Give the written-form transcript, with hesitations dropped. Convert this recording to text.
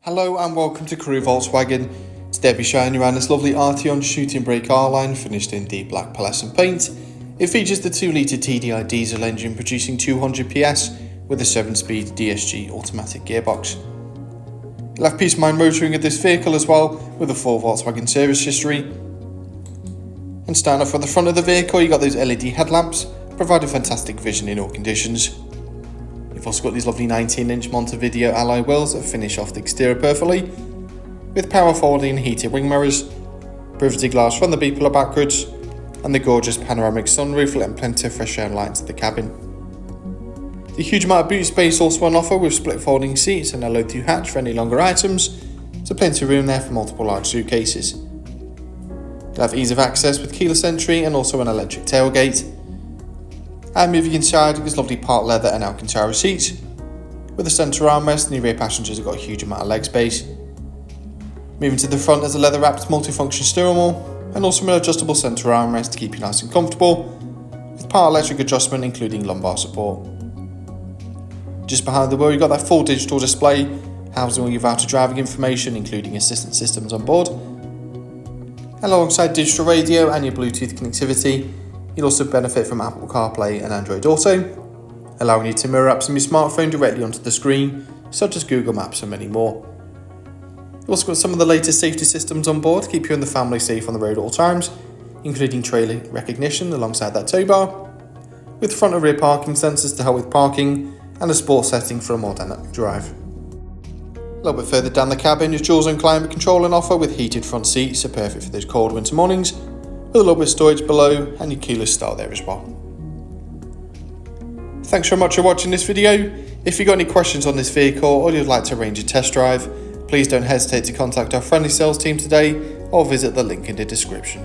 Hello and welcome to Crewe Volkswagen. Today I'll be showing you around this lovely Arteon Shooting Brake R-Line finished in deep black pearlescent paint. It features the 2-litre TDI diesel engine producing 200 PS with a 7-speed DSG automatic gearbox. You'll have peace of mind motoring of this vehicle as well with a full Volkswagen service history. And starting off from the front of the vehicle, you got those LED headlamps providing fantastic vision in all conditions. You've also got these lovely 19-inch Montevideo alloy wheels that finish off the exterior perfectly, with power folding and heated wing mirrors, privacy glass from the B-pillar backwards, and the gorgeous panoramic sunroof letting plenty of fresh air and light into the cabin. The huge amount of boot space also on offer with split folding seats and a low-through hatch for any longer items, so plenty of room there for multiple large suitcases. You'll have ease of access with keyless entry and also an electric tailgate. And moving inside, there's lovely part leather and Alcantara seats. With a centre armrest, and the rear passengers have got a huge amount of leg space. Moving to the front, there's a leather wrapped multifunction steering wheel and also an adjustable centre armrest to keep you nice and comfortable, with part electric adjustment including lumbar support. Just behind the wheel, you've got that full digital display housing all your vital driving information including assistance systems on board. Alongside digital radio and your Bluetooth connectivity, you'll also benefit from Apple CarPlay and Android Auto, allowing you to mirror apps on your smartphone directly onto the screen, such as Google Maps and many more. You've also got some of the latest safety systems on board to keep you and the family safe on the road at all times, including trailer recognition alongside that Towbar, with front and rear parking sensors to help with parking, and a sport setting for a more dynamic drive. A little bit further down the cabin is dual zone climate control on offer with heated front seats, so perfect for those cold winter mornings, with a little bit of storage below and your keyless start there as well. Thanks very much for watching this video. If you've got any questions on this vehicle or you'd like to arrange a test drive, please don't hesitate to contact our friendly sales team today or visit the link in the description.